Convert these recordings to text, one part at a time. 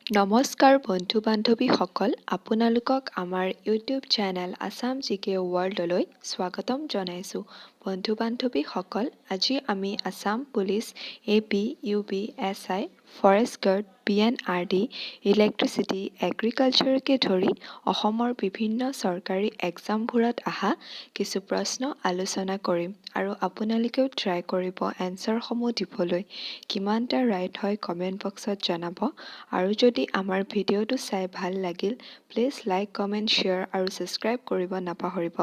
নমস্কাৰ বন্ধু বান্ধৱীসকল, আপোনালোকক আমাৰ ইউটিউব চেনেল আসাম GK ৱৰ্ল্ডলৈ স্বাগতম জনাইছোঁ। বন্ধু বান্ধৱীসকল, আজি আমি Assam police, AP, UB, SI, forest guard, PNRD, electricity, এগ্ৰিকালচাৰকে ধৰি অসমৰ বিভিন্ন চৰকাৰী এক্সামবোৰত অহা কিছু প্ৰশ্ন আলোচনা কৰিম আৰু আপোনালোকেও ট্ৰাই কৰিব এনচাৰসমূহ দিবলৈ। কিমানটা ৰাইট হয় কমেণ্ট বক্সত জনাব আৰু যদি আমাৰ ভিডিঅ'টো চাই ভাল লাগিল, প্লিজ লাইক, কমেণ্ট, শ্বেয়াৰ আৰু ছাবস্ক্ৰাইব কৰিব নাপাহৰিব,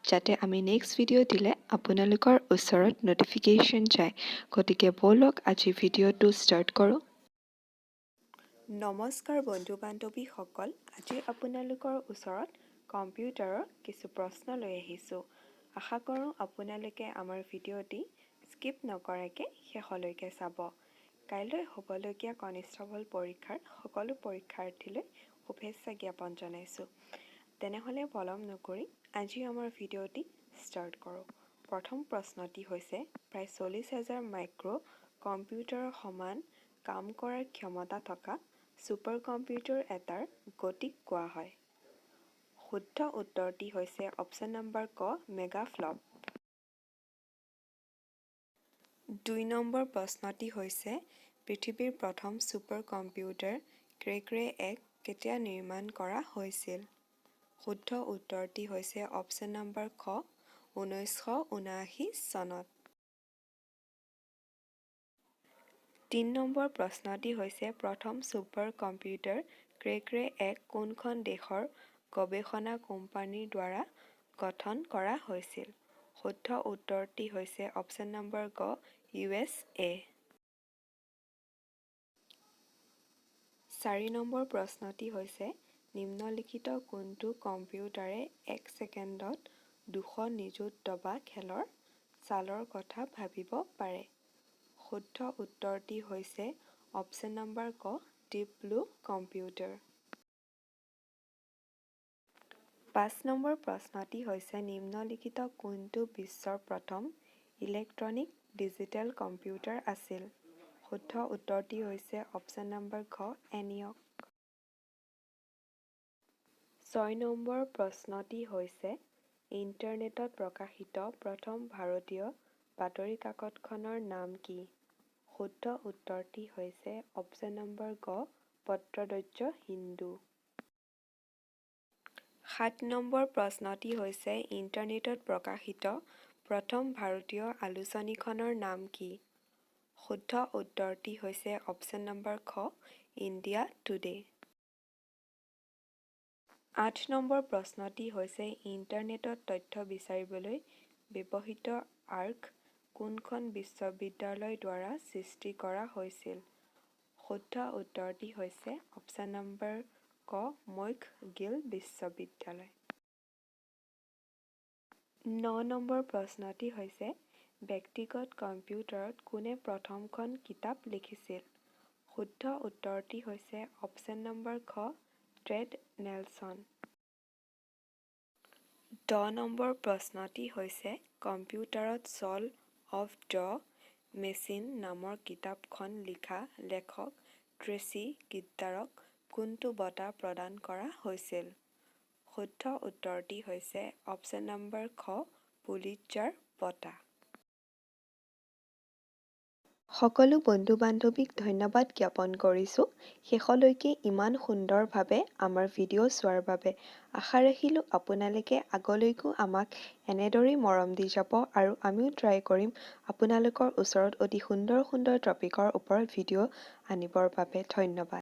যাতে আমি নেক্সট ভিডিঅ' দিলে আপোনালোকৰ ওচৰত ন'টিফিকেশ্যন যায়। গতিকে ব'লক আজি ভিডিঅ'টো ষ্টাৰ্ট কৰোঁ। নমস্কাৰ বন্ধু বান্ধৱীসকল, আজি আপোনালোকৰ ওচৰত কম্পিউটাৰৰ কিছু প্ৰশ্ন লৈ আহিছোঁ। আশা কৰোঁ আপোনালোকে আমাৰ ভিডিঅ'টি স্কিপ নকৰাকৈ শেষলৈকে চাব। কাইলৈ হ'বলগীয়া কনিষ্টেবল পৰীক্ষাৰ সকলো পৰীক্ষাৰ্থীলৈ শুভেচ্ছা জ্ঞাপন জনাইছোঁ। তেনেহ'লে পলম নকৰি আজি আমাৰ ভিডিঅ'টি ষ্টাৰ্ট কৰোঁ। প্ৰথম প্ৰশ্নটি হৈছে, প্ৰায় 40,000 মাইক্ৰ' কম্পিউটাৰৰ সমান কাম কৰাৰ ক্ষমতা থকা ছুপাৰ কম্পিউটাৰ এটাৰ গতিক কোৱা হয়। শুদ্ধ উত্তৰটি হৈছে অপশ্যন নম্বৰ ক, মেগাফ্লপ। 2 নম্বৰ প্ৰশ্নটি হৈছে, পৃথিৱীৰ প্ৰথম ছুপাৰ কম্পিউটাৰ ক্ৰে 1 কেতিয়া নিৰ্মাণ কৰা হৈছিল? শুদ্ধ উত্তৰটি হৈছে অপশ্যন নম্বৰ খ, 1979 চনত। 3 নম্বৰ প্ৰশ্নটি হৈছে, প্ৰথম ছুপাৰ কম্পিউটাৰ ক্ৰে 1 কোনখন দেশৰ গৱেষণা কোম্পানীৰ দ্বাৰা গঠন কৰা হৈছিল? শুদ্ধ উত্তৰটি হৈছে অপশ্যন নম্বৰ গ, USA। 4 নম্বৰ প্ৰশ্নটি হৈছে, নিম্নলিখিত কোনটো কম্পিউটাৰে 1 ছেকেণ্ডত 200 নিযুত দবা খেলৰ চালৰ কথা ভাবিব পাৰে? শুদ্ধ উত্তৰটি হৈছে অপশ্যন নম্বৰ ক, ডিপ ব্লু কম্পিউটাৰ। 5 নম্বৰ প্ৰশ্নটি হৈছে, নিম্নলিখিত কোনটো বিশ্বৰ প্ৰথম ইলেক্ট্ৰনিক ডিজিটেল কম্পিউটাৰ আছিল? শুদ্ধ উত্তৰটি হৈছে অপশ্যন নম্বৰ খ, এনিঅক। 6 নম্বৰ প্ৰশ্নটি হৈছে, ইণ্টাৰনেটত প্ৰকাশিত প্ৰথম ভাৰতীয় বাতৰি কাকতখনৰ নাম কি? শুদ্ধ উত্তৰটি হৈছে অপশ্যন নম্বৰ গ, পত্ৰদ্বৈত হিন্দু। 7 নম্বৰ প্ৰশ্নটি হৈছে, ইণ্টাৰনেটত প্ৰকাশিত প্ৰথম ভাৰতীয় আলোচনীখনৰ নাম কি? শুদ্ধ উত্তৰটি হৈছে অপশ্যন নম্বৰ খ, ইণ্ডিয়া টুডে। 8 নম্বৰ প্ৰশ্নটি হৈছে, ইণ্টাৰনেটত তথ্য বিচাৰিবলৈ ব্যৱহৃত আৰ্ক কোনখন বিশ্ববিদ্যালয়ৰ দ্বাৰা সৃষ্টি কৰা হৈছিল? শুদ্ধ উত্তৰটি হৈছে অপশ্যন নম্বৰ ক, মেকগিল বিশ্ববিদ্যালয়। 9 নম্বৰ প্ৰশ্নটি হৈছে, ব্যক্তিগত কম্পিউটাৰত কোনে প্ৰথমখন কিতাপ লিখিছিল? শুদ্ধ উত্তৰটি হৈছে অপশ্যন নম্বৰ খ, ট্ৰেড নেলছন। 10 নম্বৰ প্ৰশ্নটি হৈছে, কম্পিউটাৰত ছল অফ দ্য মেচিন নামৰ কিতাপখন লিখা লেখক ট্ৰেচি গিডাৰক কোনটো বঁটা প্ৰদান কৰা হৈছিল? শুদ্ধ উত্তৰটি হৈছে অপশ্যন নম্বৰ খ, পুলিটজাৰ বঁটা। সকলো বন্ধু বান্ধৱীক ধন্যবাদ জ্ঞাপন কৰিছোঁ শেষলৈকে ইমান সুন্দৰভাৱে আমাৰ ভিডিঅ' চোৱাৰ বাবে। আশা ৰাখিলোঁ আপোনালোকে আগলৈকো আমাক এনেদৰেই মৰম দি যাব আৰু আমিও ট্ৰাই কৰিম আপোনালোকৰ ওচৰত অতি সুন্দৰ সুন্দৰ টপিকৰ ওপৰত ভিডিঅ' আনিবৰ বাবে। ধন্যবাদ।